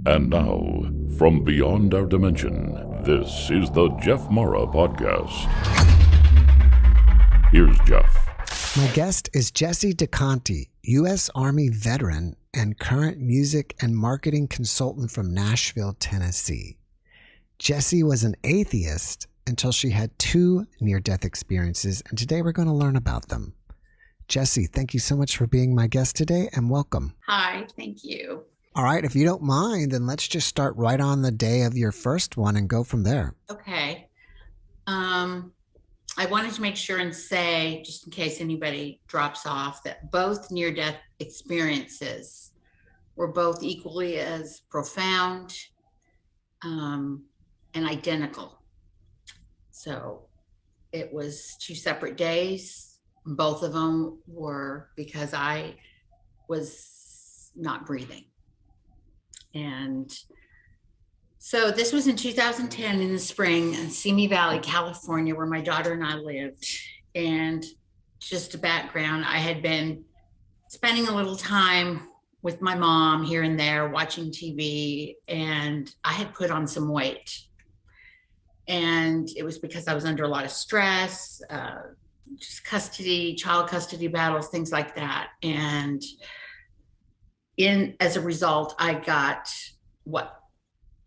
And now, from beyond our dimension, this is the JeffMara podcast. Here's Jeff. My guest is Jessie DiConti, U.S. Army veteran and current music and marketing consultant from Nashville, Tennessee. Jessie was an atheist until she had two near-death experiences, and today we're going to learn about them. Jessie, thank you so much for being my guest today, and welcome. Hi, thank you. All right, if you don't mind, then let's just start right on the day of your first one and go from there. Okay. I wanted to make sure and say, just in case anybody drops off, that both near-death experiences were both equally as profound and identical. So it was two separate days. Both of them were because I was not breathing. And so this was in 2010 in the spring in Simi Valley, California, where my daughter and I lived. And just a background, I had been spending a little time with my mom here and there, watching TV, and I had put on some weight. And it was because I was under a lot of stress, just child custody battles, things like that. And as a result, I got what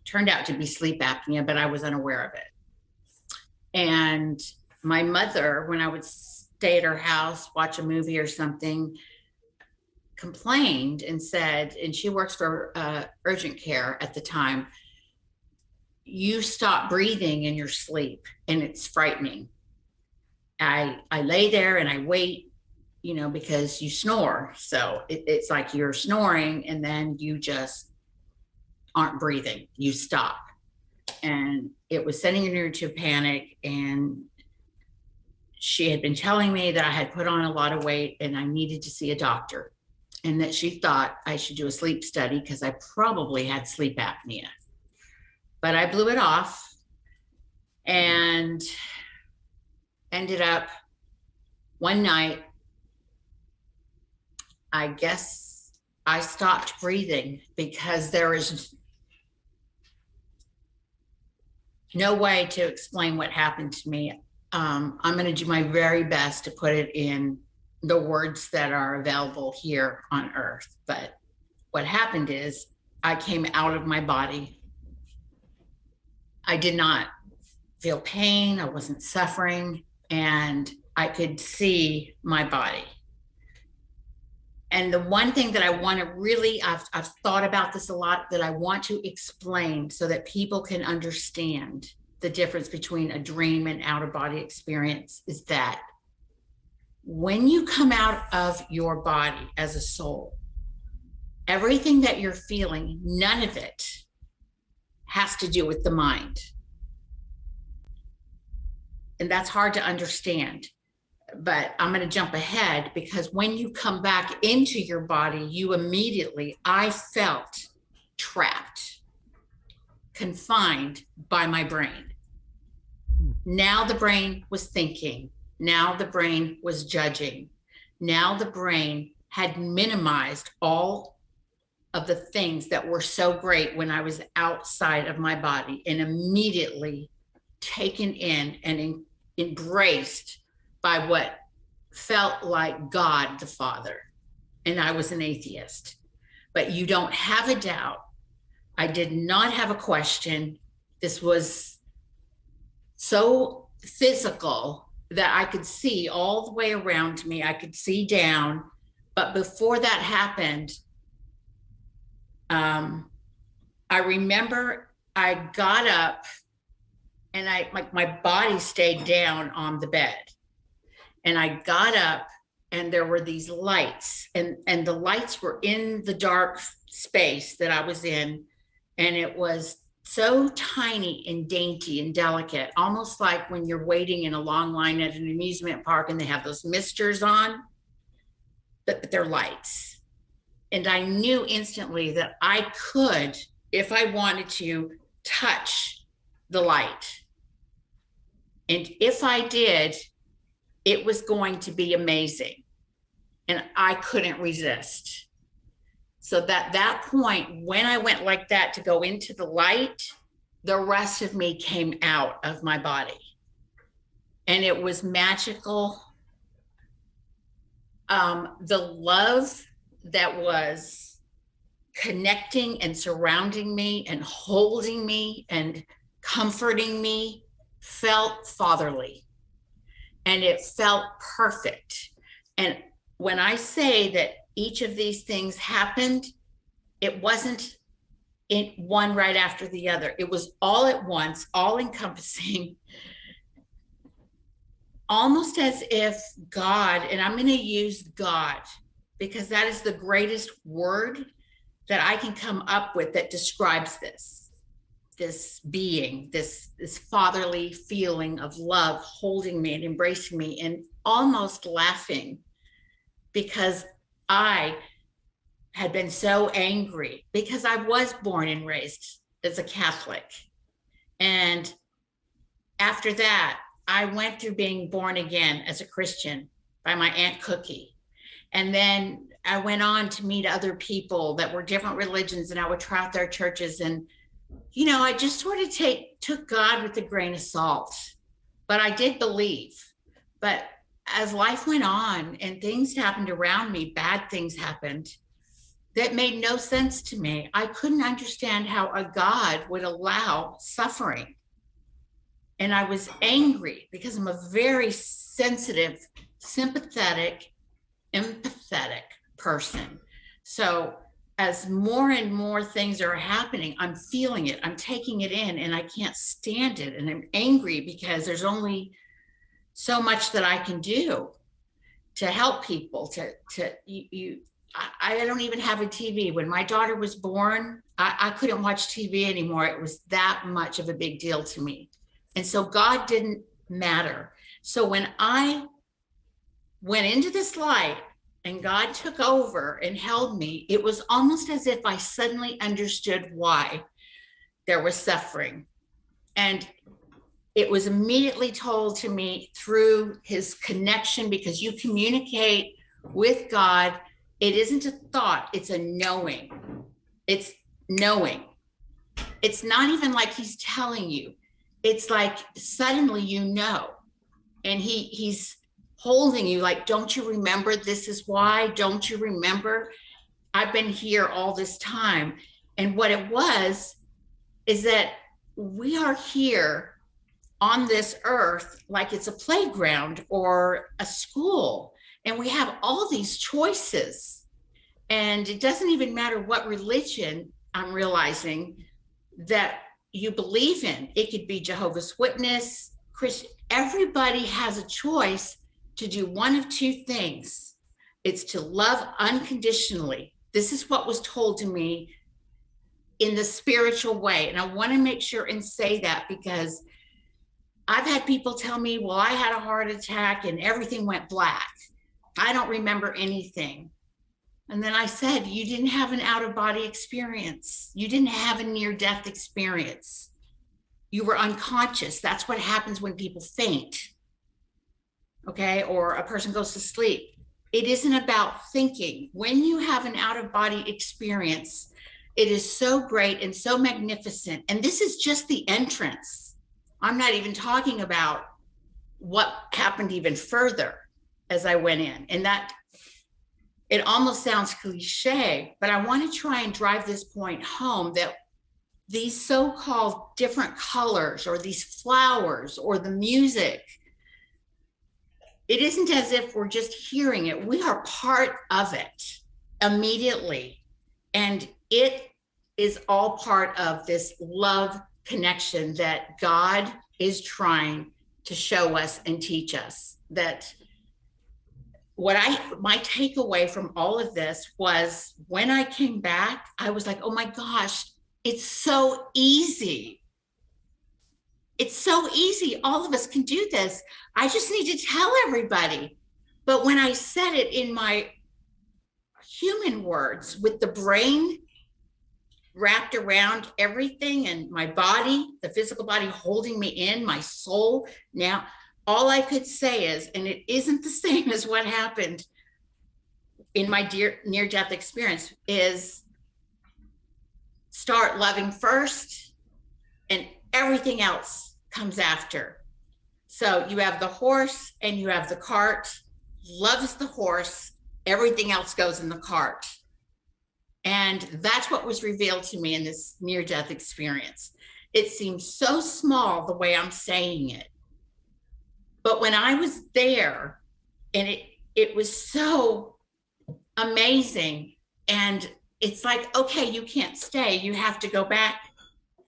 turned out to be sleep apnea, but I was unaware of it. And my mother, when I would stay at her house, watch a movie or something, complained and said, and she works for urgent care at the time, "You stop breathing in your sleep and it's frightening." I lay there and I wait, because you snore. So it's like you're snoring and then you just aren't breathing. You stop. And it was sending her into a panic. And she had been telling me that I had put on a lot of weight and I needed to see a doctor, and that she thought I should do a sleep study because I probably had sleep apnea. But I blew it off and ended up one night, I guess I stopped breathing because there is no way to explain what happened to me. I'm going to do my very best to put it in the words that are available here on Earth. But what happened is I came out of my body. I did not feel pain. I wasn't suffering. And I could see my body. And the one thing that I want to really, I've thought about this a lot, that I want to explain so that people can understand the difference between a dream and out-of-body experience, is that when you come out of your body as a soul, everything that you're feeling, none of it has to do with the mind. And that's hard to understand, but I'm going to jump ahead, because when you come back into your body, I felt trapped, confined by my brain. Now the brain was thinking. Now the brain was judging. Now the brain had minimized all of the things that were so great when I was outside of my body, and immediately taken in and embraced by what felt like God the Father. And I was an atheist. But you don't have a doubt. I did not have a question. This was so physical that I could see all the way around me. I could see down. But before that happened, I remember I got up, and my body stayed down on the bed. And I got up, and there were these lights, and the lights were in the dark space that I was in. And it was so tiny and dainty and delicate, almost like when you're waiting in a long line at an amusement park and they have those misters on, but they're lights. And I knew instantly that I could, if I wanted to, touch the light. And if I did, it was going to be amazing. And I couldn't resist. So that point, when I went like that to go into the light, the rest of me came out of my body. And it was magical. The love that was connecting and surrounding me and holding me and comforting me felt fatherly, and it felt perfect. And when I say that each of these things happened, it wasn't in one right after the other. It was all at once, all encompassing, almost as if God, and I'm going to use God because that is the greatest word that I can come up with that describes this being, this fatherly feeling of love holding me and embracing me and almost laughing, because I had been so angry because I was born and raised as a Catholic. And after that, I went through being born again as a Christian by my Aunt Cookie. And then I went on to meet other people that were different religions, and I would try out their churches. And, you know, I just sort of took God with a grain of salt, but I did believe. But as life went on and things happened around me, bad things happened that made no sense to me. I couldn't understand how a God would allow suffering. And I was angry because I'm a very sensitive, sympathetic, empathetic person. So as more and more things are happening, I'm feeling it, I'm taking it in, and I can't stand it. And I'm angry because there's only so much that I can do to help people. I don't even have a TV. When my daughter was born, I couldn't watch TV anymore. It was that much of a big deal to me. And so God didn't matter. So when I went into this light and God took over and held me, it was almost as if I suddenly understood why there was suffering. And it was immediately told to me through his connection, because you communicate with God. It isn't a thought, it's a knowing. It's knowing. It's not even like he's telling you. It's like suddenly you know. And he's holding you like, don't you remember this is why? Don't you remember? I've been here all this time. And what it was is that we are here on this earth like it's a playground or a school. And we have all these choices. And it doesn't even matter what religion I'm realizing that you believe in. It could be Jehovah's Witness, Christian. Everybody has a choice to do one of two things. It's to love unconditionally. This is what was told to me in the spiritual way. And I want to make sure and say that, because I've had people tell me, well, I had a heart attack and everything went black. I don't remember anything. And then I said, you didn't have an out-of-body experience. You didn't have a near-death experience. You were unconscious. That's what happens when people faint, okay? Or a person goes to sleep. It isn't about thinking. When you have an out-of-body experience, it is so great and so magnificent. And this is just the entrance. I'm not even talking about what happened even further as I went in. And that, it almost sounds cliche, but I want to try and drive this point home, that these so-called different colors or these flowers or the music, it isn't as if we're just hearing it. We are part of it immediately. And it is all part of this love connection that God is trying to show us and teach us. That my takeaway from all of this was, when I came back, I was like, oh my gosh, it's so easy. It's so easy. All of us can do this. I just need to tell everybody. But when I said it in my human words, with the brain wrapped around everything and my body, the physical body holding me in, my soul, now all I could say is, and it isn't the same as what happened in my near-death experience is start loving first and everything else comes after. So you have the horse and you have the cart. Loves the horse, everything else goes in the cart. And that's what was revealed to me in this near-death experience. It seems so small the way I'm saying it. But when I was there, and it was so amazing. And it's like, okay, you can't stay. You have to go back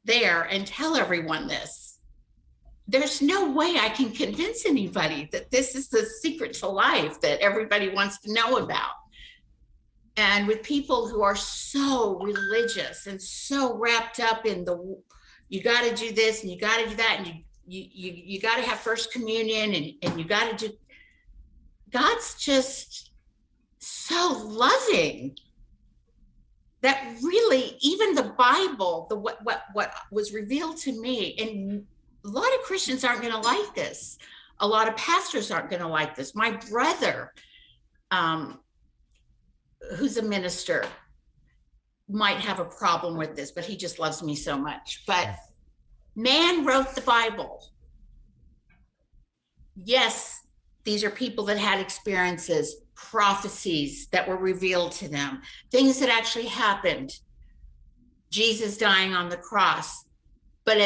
there and tell everyone this. There's no way I can convince anybody that this is the secret to life that everybody wants to know about. And with people who are so religious and so wrapped up in you got to do this and you got to do that, and you got to have first communion and you got to do, God's just so loving that really even the Bible, what was revealed to me, and a lot of Christians aren't going to like this. A lot of pastors aren't going to like this. My brother, who's a minister, might have a problem with this, but he just loves me so much. But man wrote the Bible. Yes, these are people that had experiences, prophecies that were revealed to them, things that actually happened. Jesus dying on the cross. But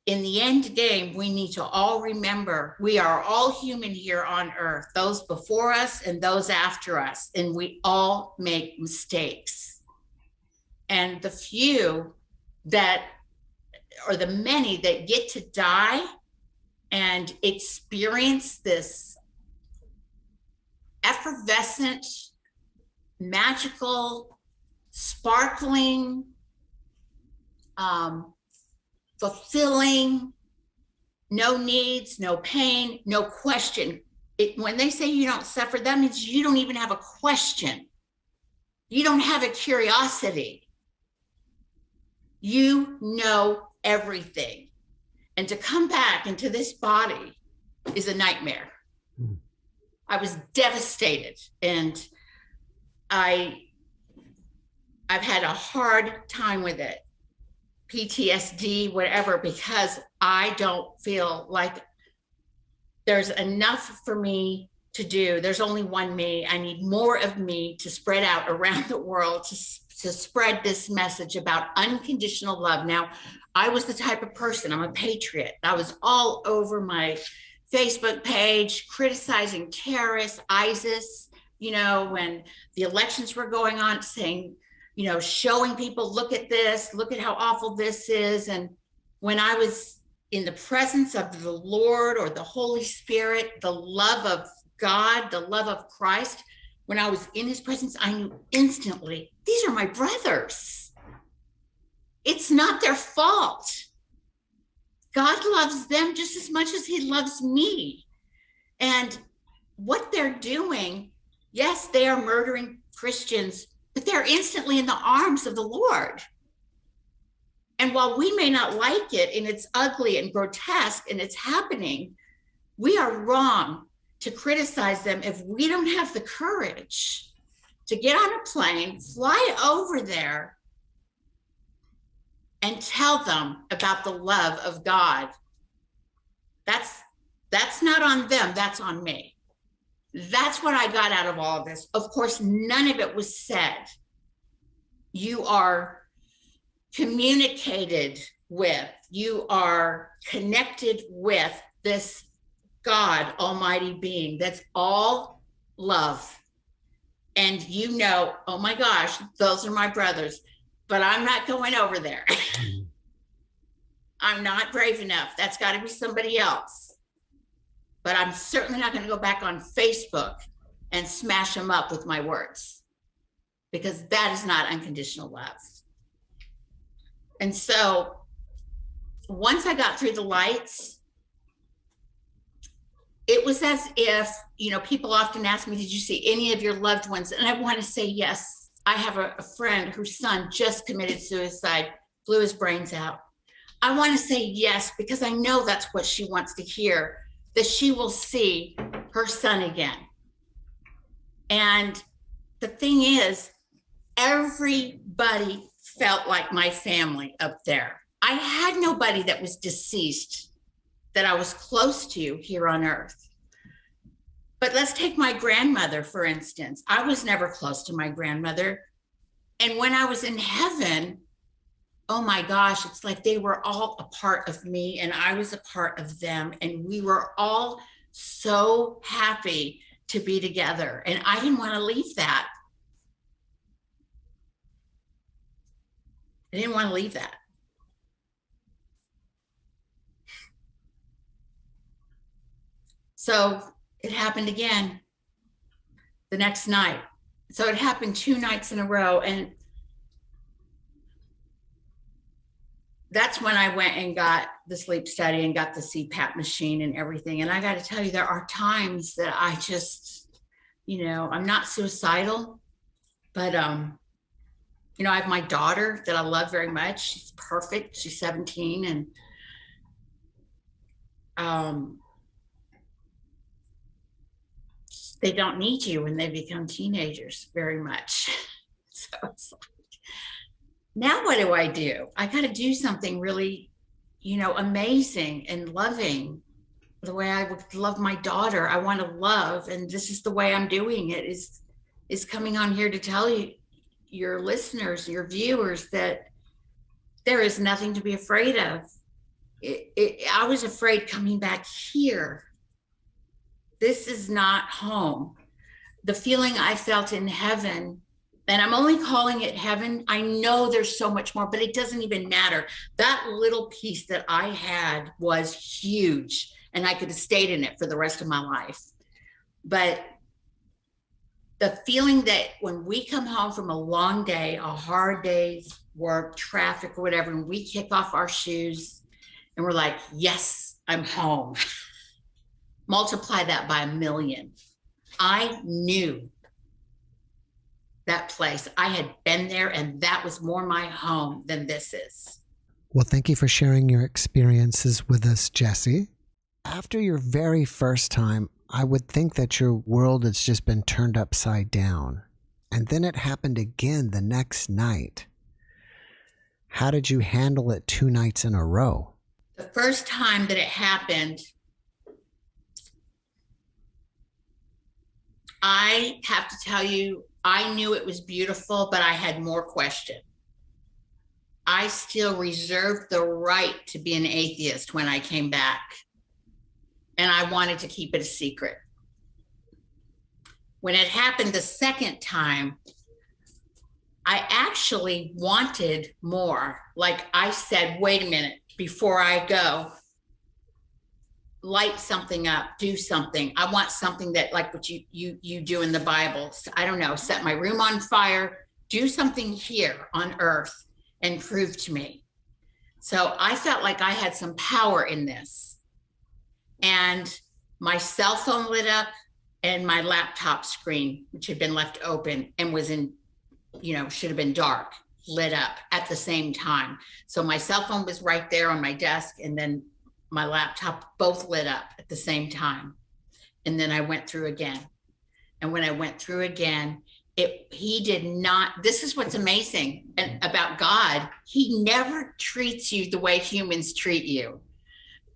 in the end game, we need to all remember we are all human here on earth, those before us and those after us, and we all make mistakes. And the few that, or the many that get to die and experience this effervescent, magical, sparkling, fulfilling, no needs, no pain, no question. When they say you don't suffer, that means you don't even have a question. You don't have a curiosity. You know everything. And to come back into this body is a nightmare. I was devastated, and I've had a hard time with it. PTSD, whatever, because I don't feel like there's enough for me to do. There's only one me. I need more of me to spread out around the world to spread this message about unconditional love. Now, I was the type of person, I'm a patriot. I was all over my Facebook page criticizing terrorists, ISIS, when the elections were going on, saying, showing people, look at this, look at how awful this is. And when I was in the presence of the Lord or the Holy Spirit, the love of God, the love of Christ, when I was in his presence, I knew instantly, these are my brothers. It's not their fault. God loves them just as much as he loves me. And what they're doing, yes, they are murdering Christians, but they're instantly in the arms of the Lord. And while we may not like it, and it's ugly and grotesque and it's happening, we are wrong to criticize them if we don't have the courage to get on a plane, fly over there, and tell them about the love of God. That's not on them, that's on me. That's what I got out of all of this. Of course, none of it was said. You are communicated with, you are connected with this God, almighty being, that's all love. And oh my gosh, those are my brothers, but I'm not going over there. I'm not brave enough. That's got to be somebody else. But I'm certainly not going to go back on Facebook and smash them up with my words, because that is not unconditional love. And so once I got through the lights, it was as if, people often ask me, did you see any of your loved ones? And I want to say, yes. I have a friend whose son just committed suicide, blew his brains out. I want to say yes, because I know that's what she wants to hear, that she will see her son again. And the thing is, everybody felt like my family up there. I had nobody that was deceased that I was close to here on earth. But let's take my grandmother, for instance. I was never close to my grandmother. And when I was in heaven, oh my gosh, it's like they were all a part of me and I was a part of them. And we were all so happy to be together. And I didn't want to leave that. I didn't want to leave that. So it happened again the next night. So it happened 2 nights in a row. And that's when I went and got the sleep study and got the CPAP machine and everything. And I got to tell you, there are times that I just, I'm not suicidal, but, I have my daughter that I love very much. She's perfect. She's 17. And, they don't need you when they become teenagers very much. So it's like, now what do? I got to do something really, amazing and loving, the way I would love my daughter. I want to love, and this is the way I'm doing it, is coming on here to tell you, your listeners, your viewers, that there is nothing to be afraid of. I was afraid coming back here. This is not home. The feeling I felt in heaven, and I'm only calling it heaven. I know there's so much more, but it doesn't even matter. That little piece that I had was huge, and I could have stayed in it for the rest of my life. But the feeling that when we come home from a long day, a hard day's work, traffic, or whatever, and we kick off our shoes and we're like, yes, I'm home. Multiply that by 1,000,000. I knew that place. I had been there, and that was more my home than this is. Well, thank you for sharing your experiences with us, Jessie. After your very first time, I would think that your world has just been turned upside down. And then it happened again the next night. How did you handle it 2 nights in a row? The first time that it happened, I have to tell you, I knew it was beautiful, but I had more question. I still reserved the right to be an atheist when I came back, and I wanted to keep it a secret. When it happened the second time, I actually wanted more. Like I said, wait a minute, before I go, light something up, do something. I want something that, like what you do in the Bible. I don't know, set my room on fire, do something here on earth and prove to me. So I felt like I had some power in this. And my cell phone lit up and my laptop screen, which had been left open and was in, should have been dark, lit up at the same time. So my cell phone was right there on my desk, and then my laptop both lit up at the same time. And then I went through again. And when I went through again, he did not, this is what's amazing about God. He never treats you the way humans treat you.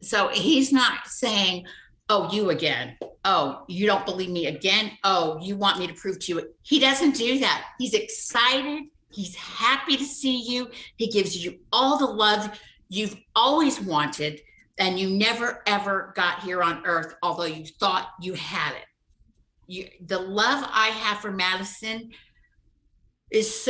So he's not saying, oh, you again. Oh, you don't believe me again. Oh, you want me to prove to you. He doesn't do that. He's excited. He's happy to see you. He gives you all the love you've always wanted. And you never, ever got here on earth, although you thought you had it. The love I have for Madison is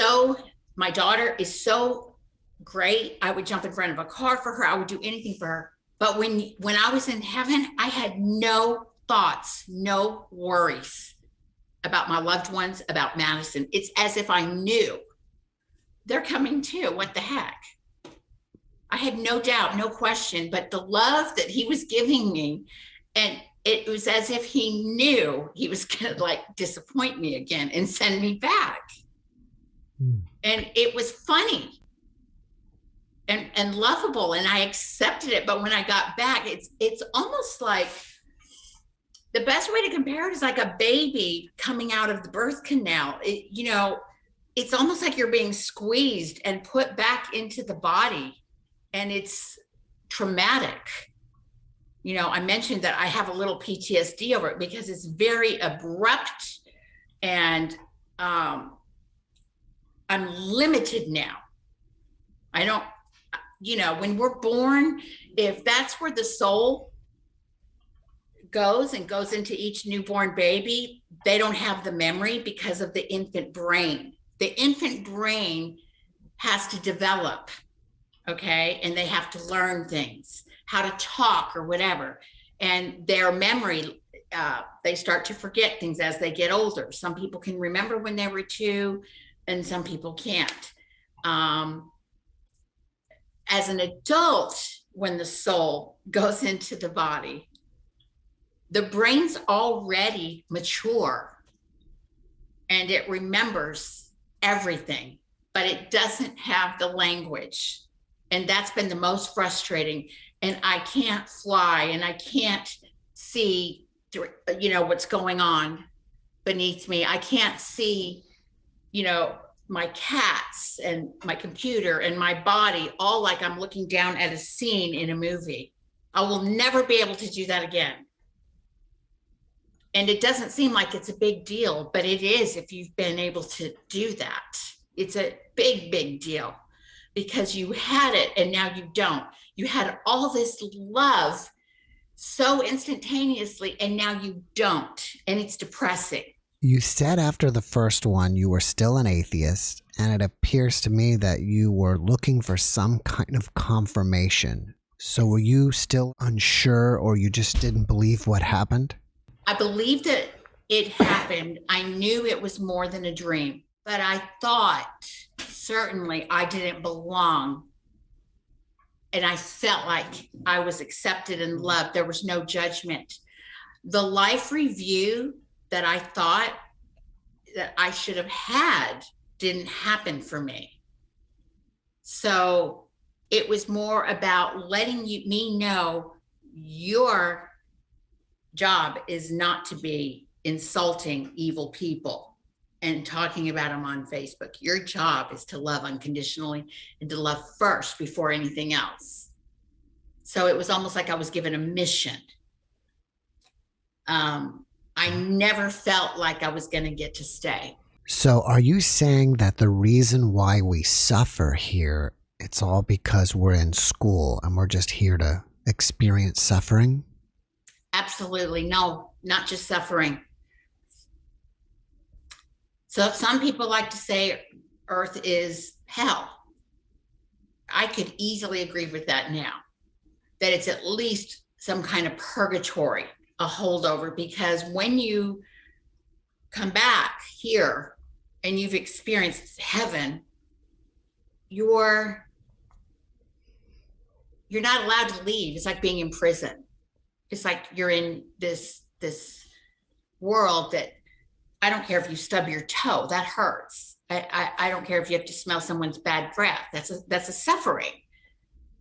my daughter is so great. I would jump in front of a car for her. I would do anything for her. But when I was in heaven, I had no thoughts, no worries about my loved ones, about Madison. It's as if I knew they're coming too. What the heck? I had no doubt, no question, but the love that he was giving me, and it was as if he knew he was going to disappoint me again and send me back. And it was funny and lovable, and I accepted it. But when I got back, it's almost like the best way to compare it is like a baby coming out of the birth canal. It's almost like you're being squeezed and put back into the body, and it's traumatic. I mentioned that I have a little PTSD over it because it's very abrupt, and I'm limited now. I don't, when we're born, if that's where the soul goes into each newborn baby, they don't have the memory because of the infant brain. The infant brain has to develop, okay? And they have to learn things, how to talk or whatever. And their memory, they start to forget things as they get older. Some people can remember when they were 2, and some people can't. As an adult, when the soul goes into the body, the brain's already mature and it remembers everything, but it doesn't have the language. And that's been the most frustrating. And I can't fly and I can't see, what's going on beneath me. I can't see, my cats and my computer and my body, all like I'm looking down at a scene in a movie. I will never be able to do that again. And it doesn't seem like it's a big deal, but it is if you've been able to do that. It's a big, big deal because you had it and now you don't. You had all this love so instantaneously and now you don't. And it's depressing. You said after the first one you were still an atheist, and it appears to me that you were looking for some kind of confirmation. So were you still unsure, or you just didn't believe what happened? I believed that it happened. I knew it was more than a dream, but I thought certainly I didn't belong. And I felt like I was accepted and loved. There was no judgment. The life review that I thought that I should have had didn't happen for me. So it was more about letting me know your job is not to be insulting evil people and talking about them on Facebook. Your job is to love unconditionally and to love first before anything else. So it was almost like I was given a mission. I never felt like I was going to get to stay. So are you saying that the reason why we suffer here, it's all because we're in school and we're just here to experience suffering? Absolutely. No, not just suffering. So some people like to say Earth is hell. I could easily agree with that now, that it's at least some kind of purgatory, a holdover, because when you come back here and you've experienced heaven, you're not allowed to leave. It's like being in prison. It's like you're in this world that I don't care if you stub your toe, that hurts. I don't care if you have to smell someone's bad breath. That's a suffering.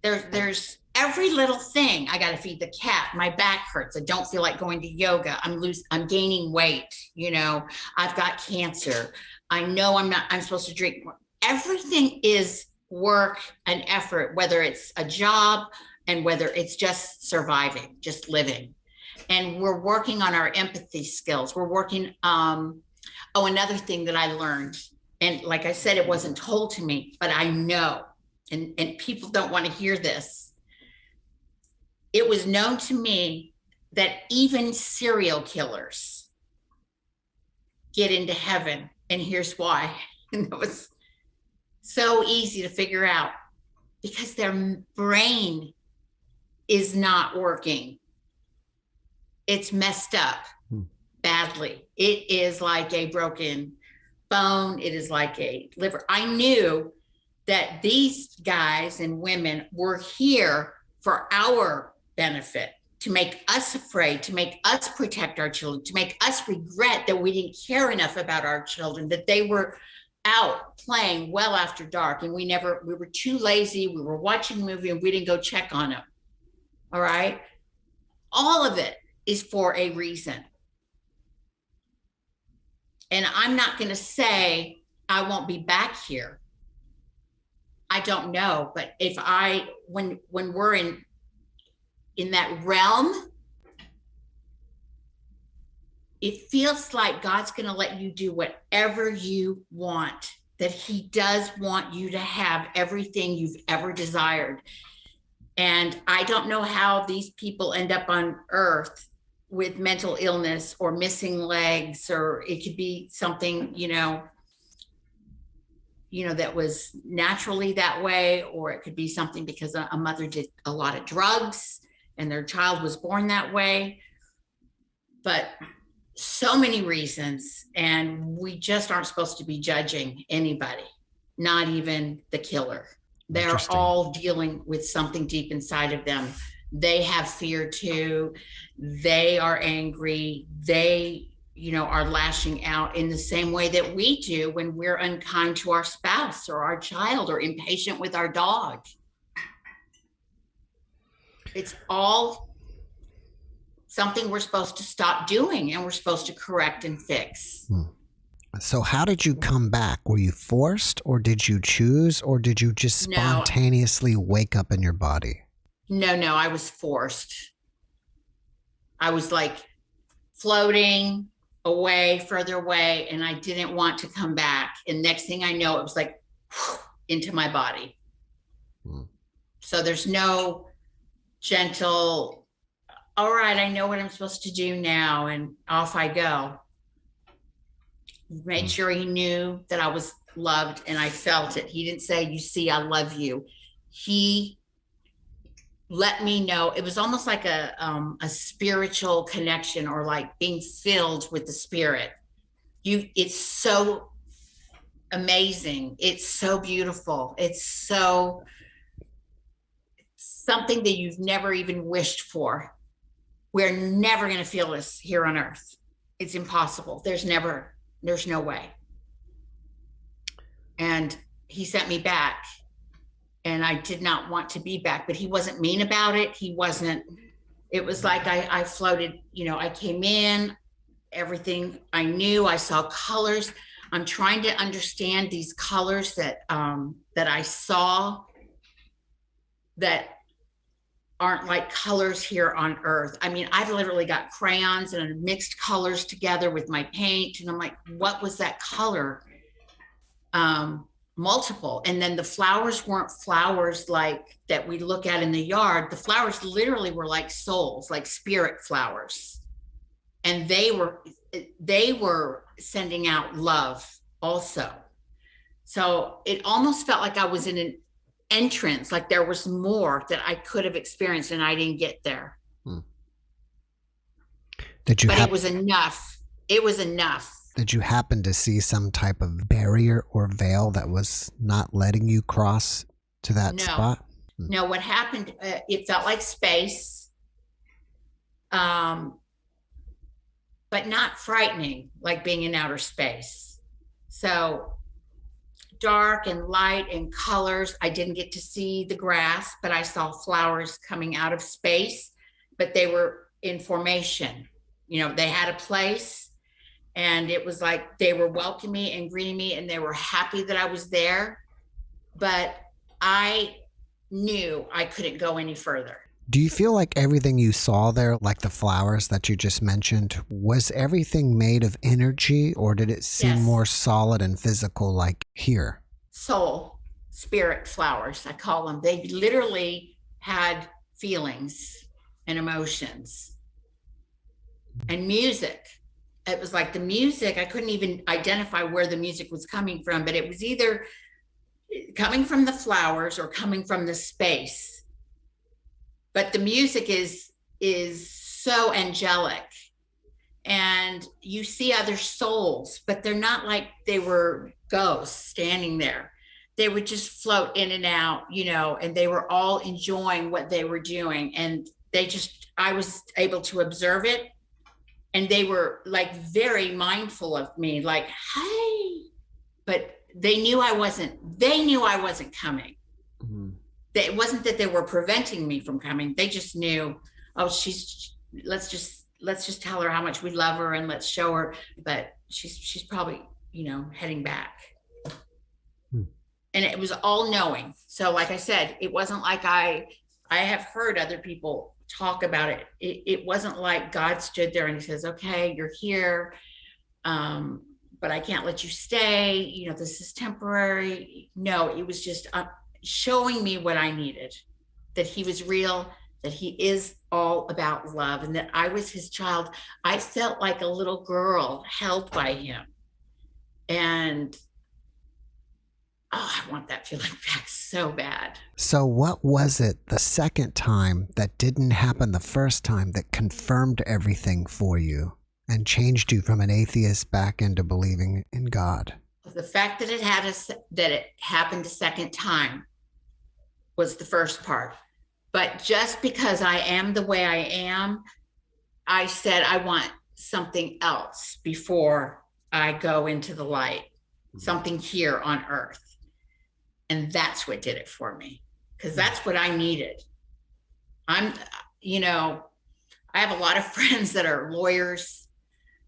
There's every little thing. I got to feed the cat. My back hurts. I don't feel like going to yoga. I'm gaining weight. I've got cancer. I know I'm supposed to drink more. Everything is work and effort, whether it's a job and whether it's just surviving, just living. And we're working on our empathy skills. We're working, another thing that I learned, and like I said, it wasn't told to me, but I know, and people don't want to hear this. It was known to me that even serial killers get into heaven. And here's why. And it was so easy to figure out, because their brain is not working. It's messed up badly. It is like a broken bone. It is like a liver. I knew that these guys and women were here for our benefit, to make us afraid, to make us protect our children, to make us regret that we didn't care enough about our children, that they were out playing well after dark and we were too lazy. We were watching a movie and we didn't go check on them. All right. All of it. is for a reason. And I'm not going to say I won't be back here. I don't know, but when we're in that realm, it feels like God's going to let you do whatever you want, that he does want you to have everything you've ever desired. And I don't know how these people end up on earth with mental illness or missing legs, or it could be something, that was naturally that way, or it could be something because a mother did a lot of drugs and their child was born that way. But so many reasons, and we just aren't supposed to be judging anybody, not even the killer. They're all dealing with something deep inside of them. They have fear too. They are angry. They, are lashing out in the same way that we do when we're unkind to our spouse or our child or impatient with our dog. It's all something we're supposed to stop doing, and we're supposed to correct and fix. So how did you come back? Were you forced, or did you choose, or did you just spontaneously wake up in your body? No, I was forced. I was like floating away, further away, and I didn't want to come back. And next thing I know, it was like into my body. So there's no gentle, all right, I know what I'm supposed to do now, and off I go. Made sure he knew that I was loved, and I felt it. He didn't say, you see, I love you. He let me know. It was almost like a spiritual connection, or like being filled with the spirit. It's so amazing. It's so beautiful. It's something that you've never even wished for. We're never going to feel this here on earth. It's impossible. There's no way. And he sent me back, and I did not want to be back, but he wasn't mean about it. It was like I floated, I came in, everything I knew, I saw colors. I'm trying to understand these colors that I saw that aren't like colors here on earth. I mean, I've literally got crayons and mixed colors together with my paint. And I'm like, what was that color? Multiple. And then the flowers weren't flowers like that we look at in the yard. The flowers literally were like souls, like spirit flowers. And they were sending out love also. So it almost felt like I was in an entrance, like there was more that I could have experienced and I didn't get there. It was enough. It was enough. Did you happen to see some type of barrier or veil that was not letting you cross to that spot? No, what happened, it felt like space, but not frightening, like being in outer space. So dark and light and colors. I didn't get to see the grass, but I saw flowers coming out of space, but they were in formation. They had a place, and it was like they were welcoming me and greeting me, and they were happy that I was there. But I knew I couldn't go any further. Do you feel like everything you saw there, like the flowers that you just mentioned, was everything made of energy, or did it seem more solid and physical like here? Soul, spirit flowers, I call them. They literally had feelings and emotions and music. It was like the music, I couldn't even identify where the music was coming from, but it was either coming from the flowers or coming from the space. But the music is so angelic, and you see other souls, but they're not like they were ghosts standing there. They would just float in and out, and they were all enjoying what they were doing. And I was able to observe it, and they were like very mindful of me, like, hey, but they knew I wasn't coming. Mm-hmm. It wasn't that they were preventing me from coming. They just knew, let's just let's just tell her how much we love her and let's show her. But she's probably, heading back. And it was all knowing. So like I said, it wasn't like I have heard other people talk about it. It wasn't like God stood there and he says, okay, you're here. But I can't let you stay. This is temporary. No, it was just showing me what I needed, that he was real, that he is all about love, and that I was his child. I felt like a little girl held by him. And I want that feeling back so bad. So what was it the second time that didn't happen the first time that confirmed everything for you and changed you from an atheist back into believing in God? The fact that it happened a second time was the first part. But just because I am the way I am, I said I want something else before I go into the light, something here on earth. And that's what did it for me, because that's what I needed. I have a lot of friends that are lawyers,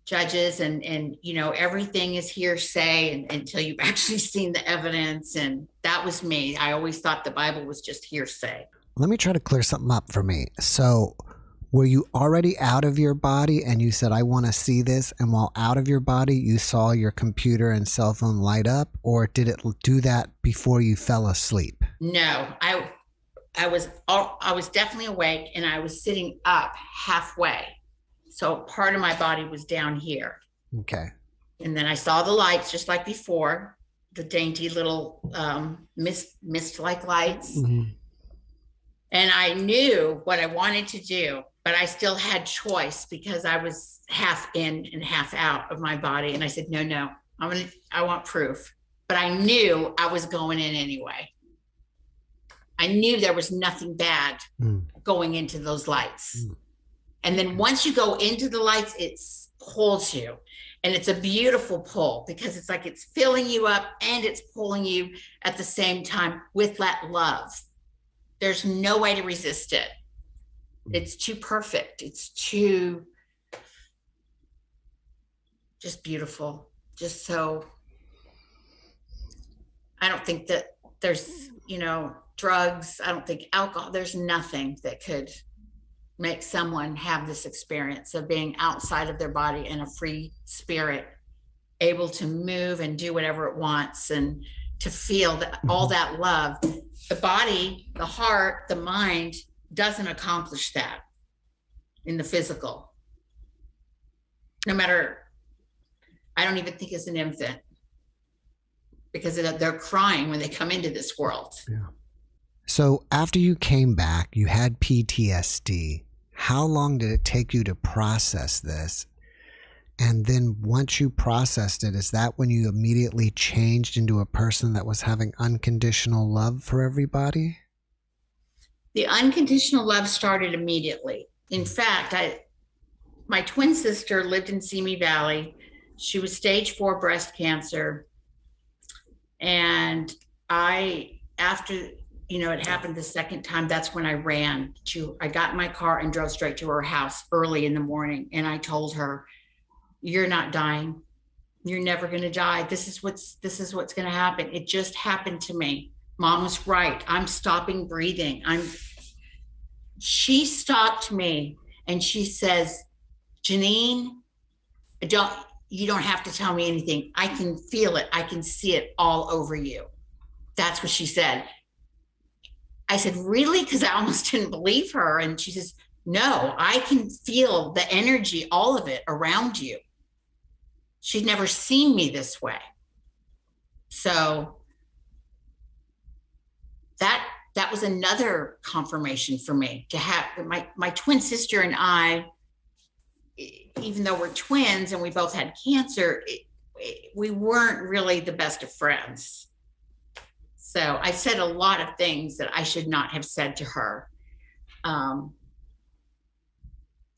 judges, and everything is hearsay until you've actually seen the evidence. And that was me. I always thought the Bible was just hearsay. Let me try to clear something up for me. So were you already out of your body and you said, I want to see this, and while out of your body, you saw your computer and cell phone light up, or did it do that before you fell asleep? No, I was definitely awake, and I was sitting up halfway. So part of my body was down here. Okay. And then I saw the lights just like before, the dainty little mist-like lights. Mm-hmm. And I knew what I wanted to do, but I still had choice because I was half in and half out of my body. And I said, no, I want proof. But I knew I was going in anyway. I knew there was nothing bad going into those lights. And then once you go into the lights, it pulls you. And it's a beautiful pull, because it's like it's filling you up and it's pulling you at the same time with that love. There's no way to resist it. It's too perfect. It's too just beautiful. Just so, I don't think that there's, drugs. I don't think alcohol, there's nothing that could make someone have this experience of being outside of their body and a free spirit, able to move and do whatever it wants, and to feel that all that love. The body, the heart, the mind doesn't accomplish that in the physical. No matter, I don't even think as an infant, because they're crying when they come into this world. Yeah. So after you came back, you had PTSD. How long did it take you to process this? And then once you processed it, is that when you immediately changed into a person that was having unconditional love for everybody? The unconditional love started immediately. In fact, my twin sister lived in Simi Valley. She was stage 4 breast cancer. And after it happened the second time, that's when I got in my car and drove straight to her house early in the morning. And I told her, you're not dying. You're never going to die. This is what's going to happen. It just happened to me. Mom was right. I'm stopping breathing. She stopped me and she says, Janine, you don't have to tell me anything. I can feel it. I can see it all over you. That's what she said. I said, really? Because I almost didn't believe her. And she says, no, I can feel the energy, all of it around you. She'd never seen me this way. So that was another confirmation for me to have my twin sister and I, even though we're twins and we both had cancer, we weren't really the best of friends. So I said a lot of things that I should not have said to her.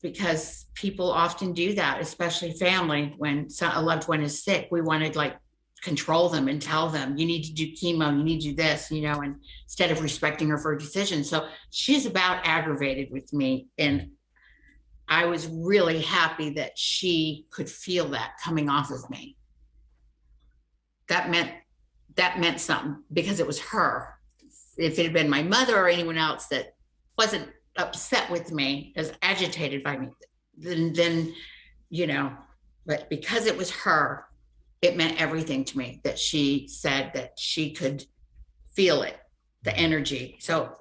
Because people often do that, especially family, when a loved one is sick. We want to control them and tell them, you need to do chemo, you need to do this, and instead of respecting her for a decision. So she's about aggravated with me. And I was really happy that she could feel that coming off of me. That meant something, because it was her. If it had been my mother or anyone else that wasn't upset with me, as agitated by me, then, you know, but because it was her, it meant everything to me that she said that she could feel it, the energy. So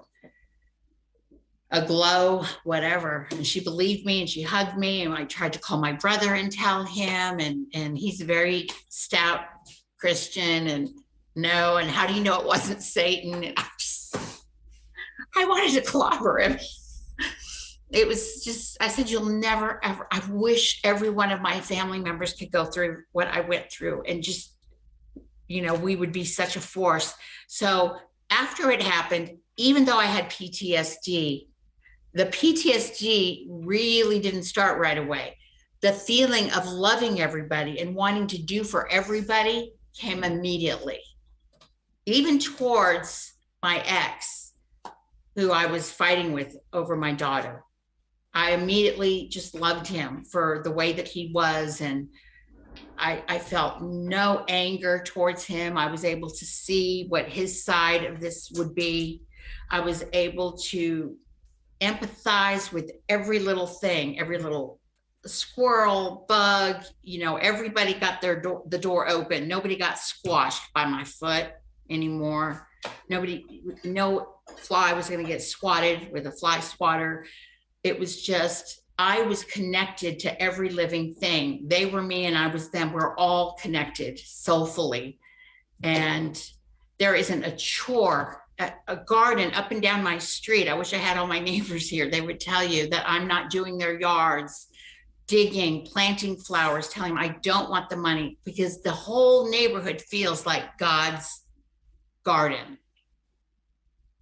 a glow, whatever. And she believed me and she hugged me. And I tried to call my brother and tell him, and he's a very stout Christian, and no, and how do you know it wasn't Satan? And I wanted to clobber him. It was just, I said, you'll never, ever, I wish every one of my family members could go through what I went through, and just, you know, we would be such a force. So after it happened, even though I had PTSD, the PTSD really didn't start right away. The feeling of loving everybody and wanting to do for everybody came immediately, even towards my ex, who I was fighting with over my daughter. I immediately just loved him for the way that he was. And I felt no anger towards him. I was able to see what his side of this would be. I was able to empathize with every little thing, every little squirrel, bug, you know, everybody got the door open. Nobody got squashed by my foot anymore. No fly was going to get swatted with a fly swatter. It was just, I was connected to every living thing. They were me and I was them. We're all connected soulfully. And there isn't a chore, a garden up and down my street. I wish I had all my neighbors here. They would tell you that I'm not doing their yards, digging, planting flowers, telling them I don't want the money, because the whole neighborhood feels like God's garden.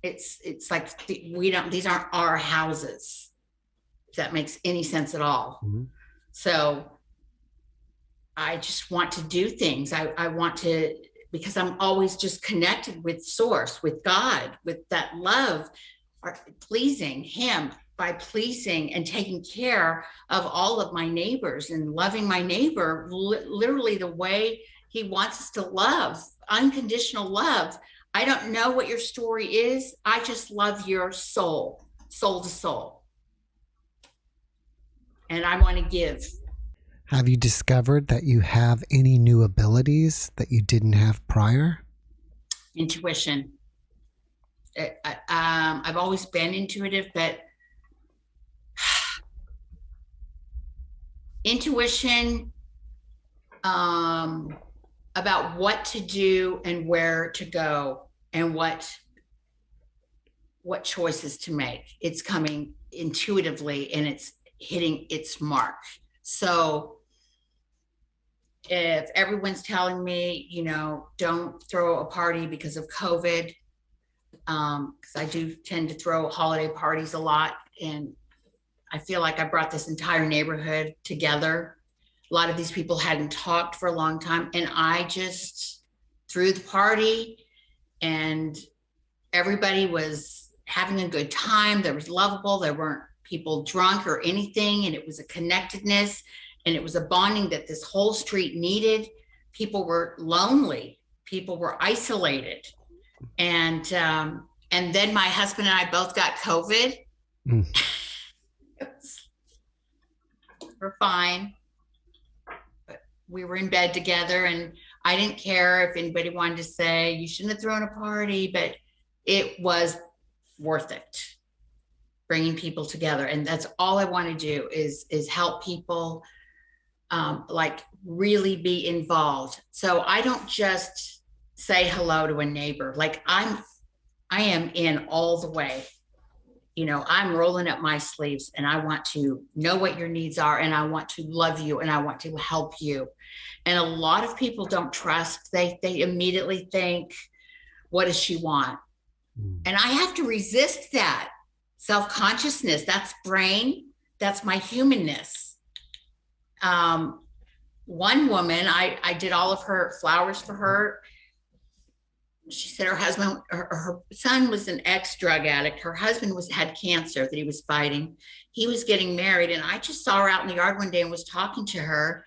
It's like these aren't our houses, if that makes any sense at all. Mm-hmm. So I just want to do things. I want to, because I'm always just connected with source, with God, with that love, or pleasing him by pleasing and taking care of all of my neighbors and loving my neighbor literally the way he wants us to love, unconditional love. I don't know what your story is. I just love your soul to soul. And I want to give. Have you discovered that you have any new abilities that you didn't have prior? Intuition. I've always been intuitive, but intuition about what to do and where to go and what choices to make. It's coming intuitively and it's hitting its mark. So if everyone's telling me, you know, don't throw a party because of COVID, because I do tend to throw holiday parties a lot, and I feel like I brought this entire neighborhood together. A lot of these people hadn't talked for a long time, and I just threw the party, and everybody was having a good time. There was lovable. There weren't people drunk or anything, and it was a connectedness, and it was a bonding that this whole street needed. People were lonely. People were isolated. And then my husband and I both got COVID. We're fine. But we were in bed together, and I didn't care if anybody wanted to say you shouldn't have thrown a party, but it was worth it, bringing people together. And that's all I want to do is help people, like really be involved. So I don't just say hello to a neighbor. Like I am in all the way. You know, I'm rolling up my sleeves, and I want to know what your needs are, and I want to love you, and I want to help you. And a lot of people don't trust. They immediately think, what does she want? And I have to resist that self-consciousness. That's brain. That's my humanness. One woman, I did all of her flowers for her. she said her son was an ex-drug addict. Her husband had cancer that he was fighting. He was getting married. And I just saw her out in the yard one day and was talking to her.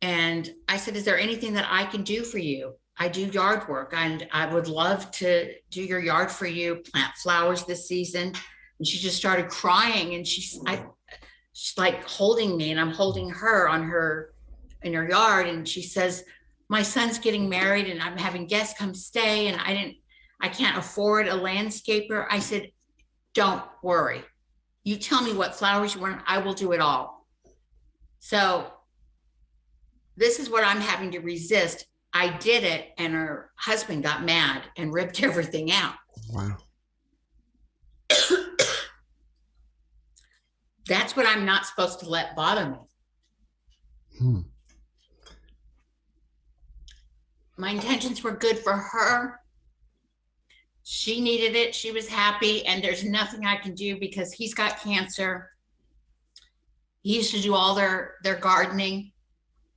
And I said, is there anything that I can do for you? I do yard work and I would love to do your yard for you, plant flowers this season. And she just started crying, and she's like holding me, and I'm holding her in her yard. And she says, my son's getting married and I'm having guests come stay, and I can't afford a landscaper. I said, don't worry. You tell me what flowers you want. I will do it all. So this is what I'm having to resist. I did it, and her husband got mad and ripped everything out. Wow. That's what I'm not supposed to let bother me. My intentions were good for her. She needed it. She was happy, and there's nothing I can do because he's got cancer. He used to do all their gardening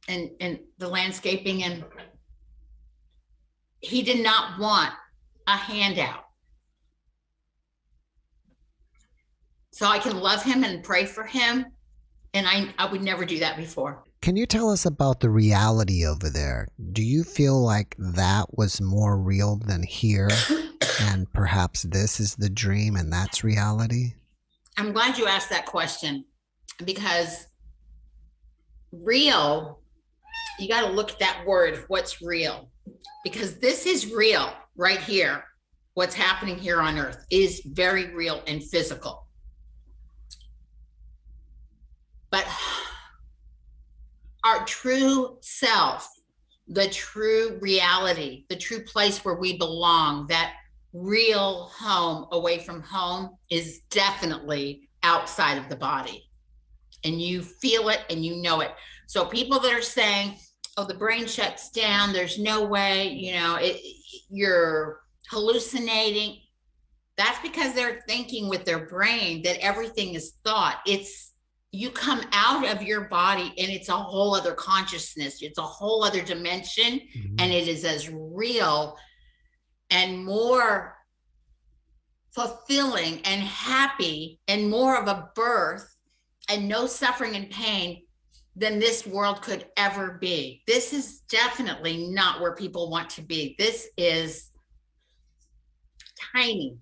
and the landscaping, and he did not want a handout. So I can love him and pray for him, and I would never do that before. Can you tell us about the reality over there? Do you feel like that was more real than here? And perhaps this is the dream and that's reality? I'm glad you asked that question, because real, you got to look at that word, what's real? Because this is real right here. What's happening here on earth is very real and physical. But our true self, the true reality, the true place where we belong, that real home away from home, is definitely outside of the body. And you feel it and you know it. So people that are saying, oh, the brain shuts down, there's no way, you're hallucinating. That's because they're thinking with their brain that everything is thought. You come out of your body and it's a whole other consciousness. It's a whole other dimension. Mm-hmm. And it is as real and more fulfilling and happy and more of a birth and no suffering and pain than this world could ever be. This is definitely not where people want to be. This is tiny,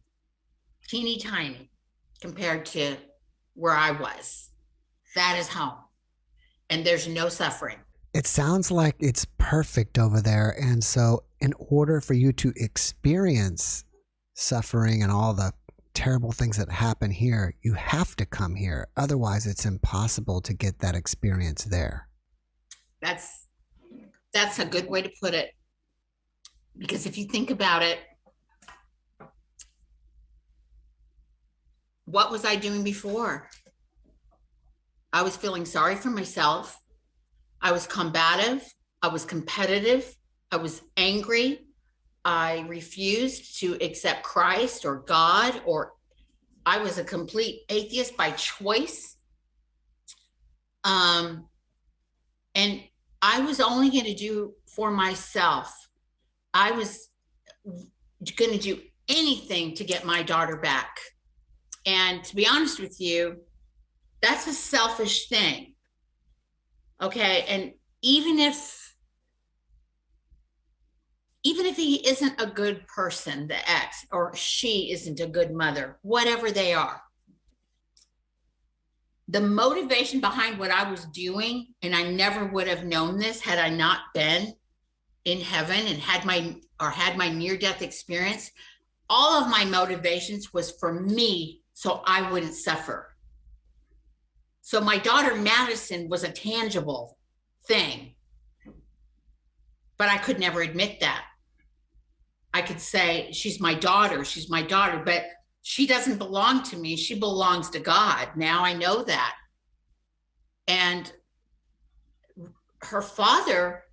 teeny tiny compared to where I was. That is home. And there's no suffering. It sounds like it's perfect over there. And so in order for you to experience suffering and all the terrible things that happen here, you have to come here. Otherwise, it's impossible to get that experience there. That's a good way to put it. Because if you think about it, what was I doing before? I was feeling sorry for myself. I was combative. I was competitive. I was angry. I refused to accept Christ or God, or I was a complete atheist by choice. And I was only going to do for myself. I was going to do anything to get my daughter back. And to be honest with you, that's a selfish thing. Okay. And even if he isn't a good person, the ex, or she isn't a good mother, whatever they are, the motivation behind what I was doing, and I never would have known this had I not been in heaven and had my near-death experience, all of my motivations was for me so I wouldn't suffer. So my daughter Madison was a tangible thing, but I could never admit that. I could say, she's my daughter, but she doesn't belong to me. She belongs to God. Now I know that. And her father,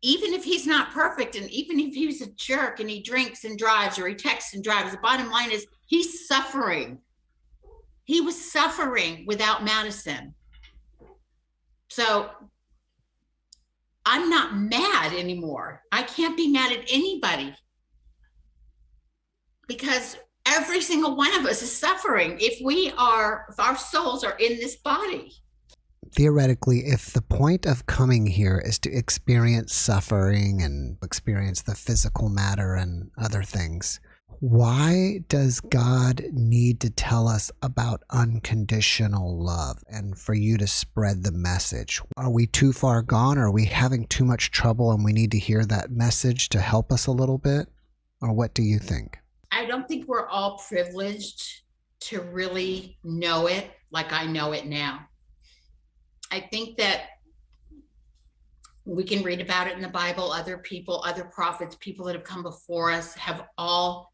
even if he's not perfect, and even if he's a jerk and he drinks and drives, or he texts and drives, the bottom line is he's suffering. He was suffering without Madison. So I'm not mad anymore. I can't be mad at anybody. because every single one of us is suffering if our souls are in this body. Theoretically, if the point of coming here is to experience suffering and experience the physical matter and other things, why does God need to tell us about unconditional love and for you to spread the message? Are we too far gone? Are we having too much trouble and we need to hear that message to help us a little bit? Or what do you think? I don't think we're all privileged to really know it like I know it now. I think that we can read about it in the Bible. Other people, other prophets, people that have come before us have all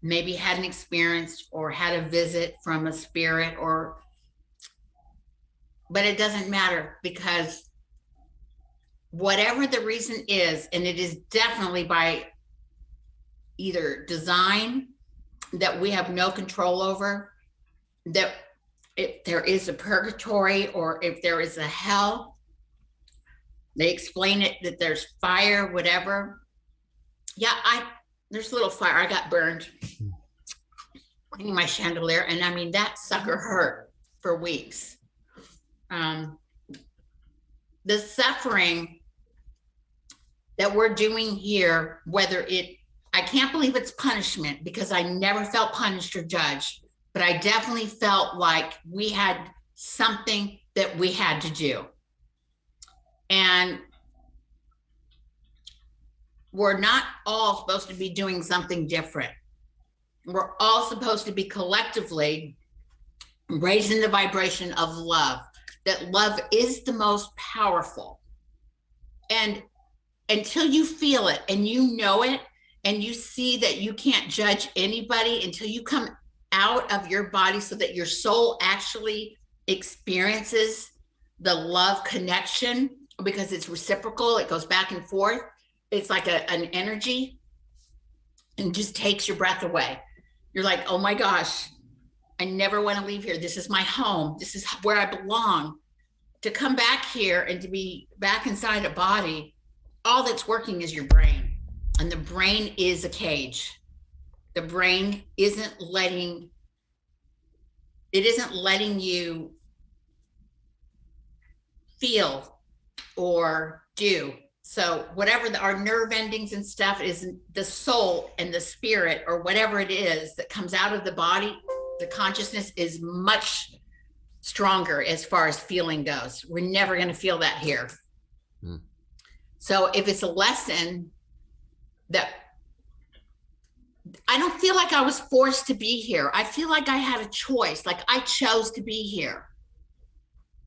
maybe had an experience or had a visit from a spirit, but it doesn't matter, because whatever the reason is, and it is definitely by either design that we have no control over, that if there is a purgatory or if there is a hell, they explain it that there's fire, whatever. Yeah, there's a little fire. I got burned cleaning my chandelier, and I mean, that sucker hurt for weeks. The suffering that we're doing here, I can't believe it's punishment, because I never felt punished or judged, but I definitely felt like we had something that we had to do. And we're not all supposed to be doing something different. We're all supposed to be collectively raising the vibration of love, that love is the most powerful. And until you feel it and you know it, and you see that you can't judge anybody until you come out of your body, so that your soul actually experiences the love connection, because it's reciprocal, it goes back and forth. It's like an energy, and just takes your breath away. You're like, oh my gosh, I never want to leave here. This is my home. This is where I belong. To come back here and to be back inside a body, all that's working is your brain. And the brain is a cage. The brain isn't letting you feel or do. So whatever our nerve endings and stuff is, the soul and the spirit, or whatever it is that comes out of the body, the consciousness is much stronger as far as feeling goes. We're never going to feel that here. So if it's a lesson that I don't feel like I was forced to be here. I feel like I had a choice, like I chose to be here.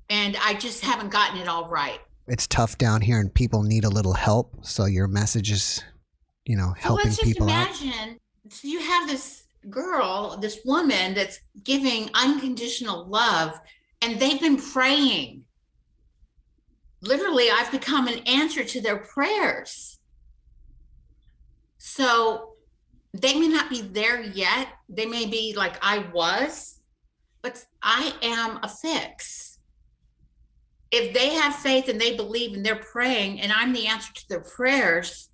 And I just haven't gotten it all right. It's tough down here and people need a little help. So your message is, helping people out. Let's just imagine, so you have this girl, this woman that's giving unconditional love, and they've been praying. Literally, I've become an answer to their prayers. So they may not be there yet. They may be like I was, but I am a fix. If they have faith and they believe and they're praying and I'm the answer to their prayers,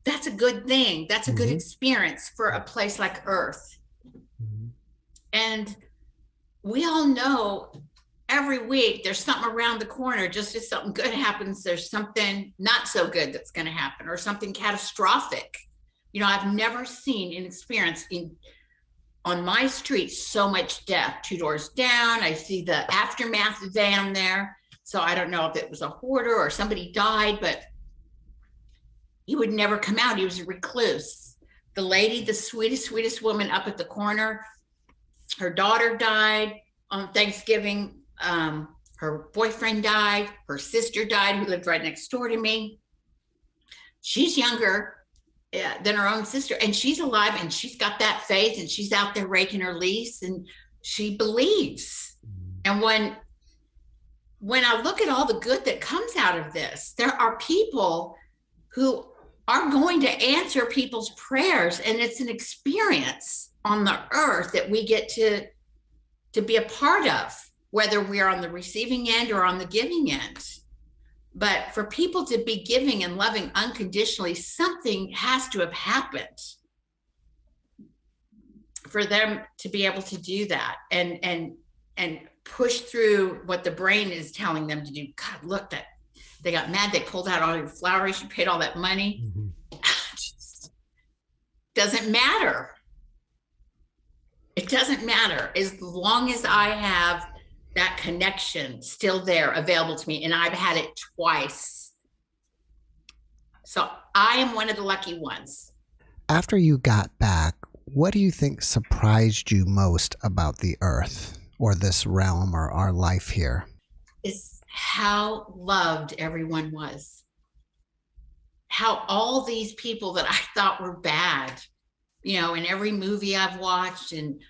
that's a good thing. That's a good experience for a place like Earth. And we all know every week there's something around the corner. Just as something good happens, there's something not so good that's going to happen, or something catastrophic. I've never seen and experienced on my street so much death. 2 doors down, I see the aftermath down there. So I don't know if it was a hoarder or somebody died, but he would never come out. He was a recluse. The lady, the sweetest woman up at the corner, her daughter died on Thanksgiving. Her boyfriend died. Her sister died, who lived right next door to me. She's younger than her own sister, and she's alive, and she's got that faith, and she's out there raking her leaves, and she believes. And when I look at all the good that comes out of this, there are people who are going to answer people's prayers, and it's an experience on the earth that we get to be a part of, whether we are on the receiving end or on the giving end. But for people to be giving and loving unconditionally, something has to have happened. for them to be able to do that and push through what the brain is telling them to do. God, look, that they got mad. They pulled out all your flowers. You paid all that money. Just doesn't matter. It doesn't matter as long as I have that connection still there available to me. And I've had it twice. So I am one of the lucky ones. After you got back, what do you think surprised you most about the earth or this realm or our life here? Is how loved everyone was. How all these people that I thought were bad, you know, in every movie I've watched and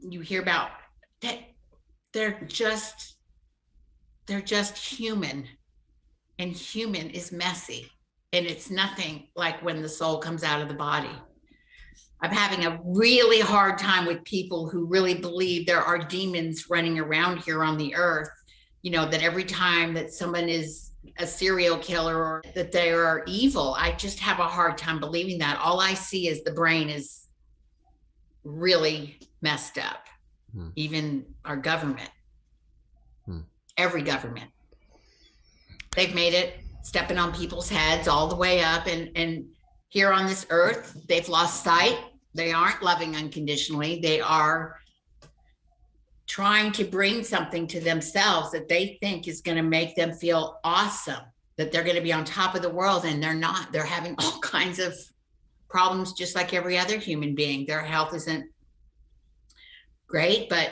you hear about that, they're just human, and human is messy, and it's nothing like when the soul comes out of the body. I'm having a really hard time with people who really believe there are demons running around here on the earth, you know, that every time that someone is a serial killer or that they are evil. I just have a hard time believing that. All I see is the brain is really messed up. Even our government, every government, they've made it stepping on people's heads all the way up. And here on this earth, they've lost sight. They aren't loving unconditionally. They are trying to bring something to themselves that they think is going to make them feel awesome, that they're going to be on top of the world, and they're not. They're having all kinds of problems just like every other human being. Their health isn't great, but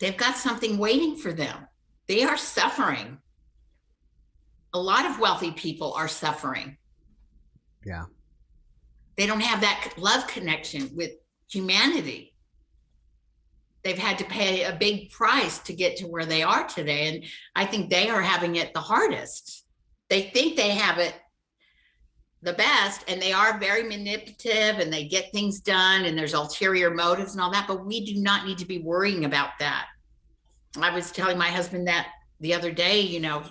they've got something waiting for them. They are suffering. A lot of wealthy people are suffering. Yeah. They don't have that love connection with humanity. They've had to pay a big price to get to where they are today. And I think they are having it the hardest. They think they have it the best, and they are very manipulative, and they get things done, and there's ulterior motives and all that, but we do not need to be worrying about that. I was telling my husband that the other day, you know,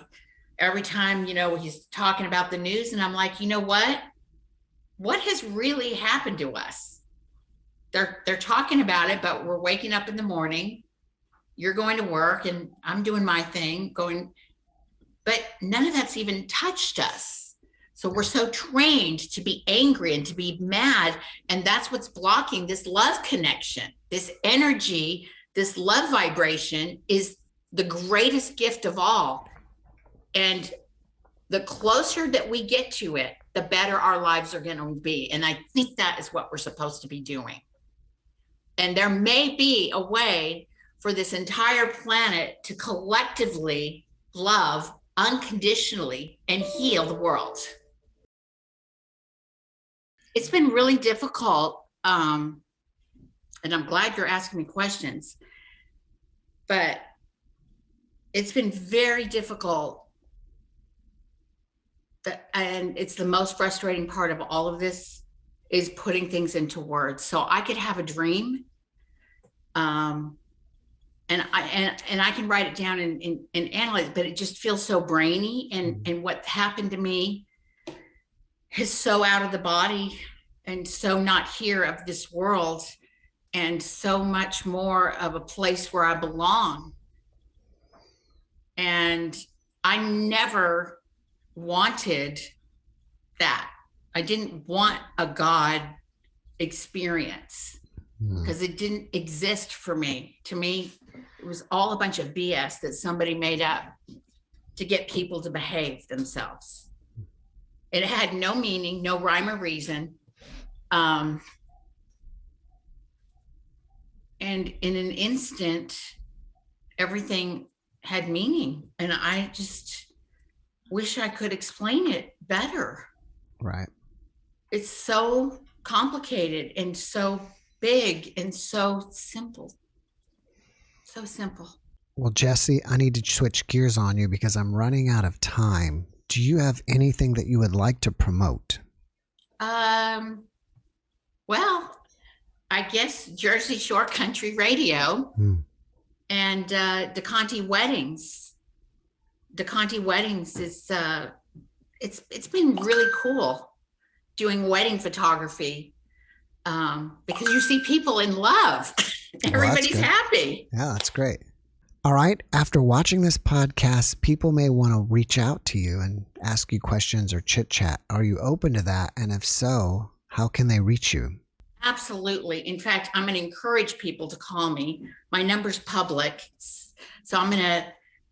every time, you know, he's talking about the news, and I'm like, you know what has really happened to us? They're talking about it, but we're waking up in the morning, you're going to work, and I'm doing my thing, but none of that's even touched us. So we're so trained to be angry and to be mad. And that's what's blocking this love connection. This energy, this love vibration is the greatest gift of all. And the closer that we get to it, the better our lives are going to be. And I think that is what we're supposed to be doing. And there may be a way for this entire planet to collectively love unconditionally and heal the world. It's been really difficult, and I'm glad you're asking me questions, but it's been very difficult, and it's the most frustrating part of all of this is putting things into words. So I could have a dream, and I can write it down and analyze it, but it just feels so brainy, and what happened to me is so out of the body and so not here of this world, and so much more of a place where I belong. And I never wanted that. I didn't want a God experience because it didn't exist for me. To me, it was all a bunch of BS that somebody made up to get people to behave themselves. It had no meaning, no rhyme or reason. And in an instant, everything had meaning. And I just wish I could explain it better. Right. It's so complicated and so big and so simple. So simple. Well, Jessie, I need to switch gears on you because I'm running out of time. Do you have anything that you would like to promote? Well, I guess Jersey Shore Country Radio and DiConti Weddings. DiConti Weddings is it's been really cool doing wedding photography. because you see people in love. Everybody's happy. Yeah, that's great. All right. After watching this podcast, people may want to reach out to you and ask you questions or chit chat. Are you open to that? And if so, how can they reach you? Absolutely. In fact, I'm going to encourage people to call me. My number's public. So I'm going to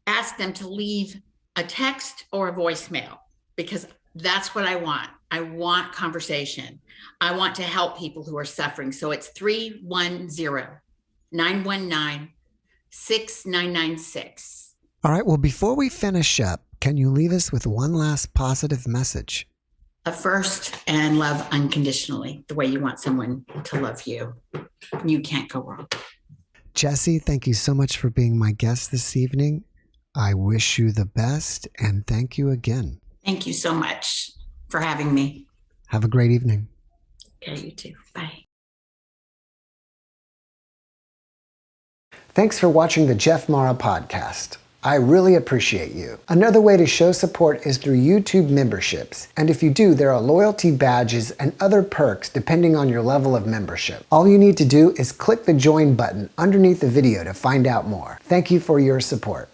ask them to leave a text or a voicemail, because that's what I want. I want conversation. I want to help people who are suffering. So it's 310-919-6996. All right. Well, before we finish up, can you leave us with one last positive message? First, and love unconditionally, the way you want someone to love you. You can't go wrong. Jessie, thank you so much for being my guest this evening. I wish you the best, and thank you again. Thank you so much for having me. Have a great evening. Okay, you too. Bye. Thanks for watching the JeffMara podcast. I really appreciate you. Another way to show support is through YouTube memberships. And if you do, there are loyalty badges and other perks depending on your level of membership. All you need to do is click the join button underneath the video to find out more. Thank you for your support.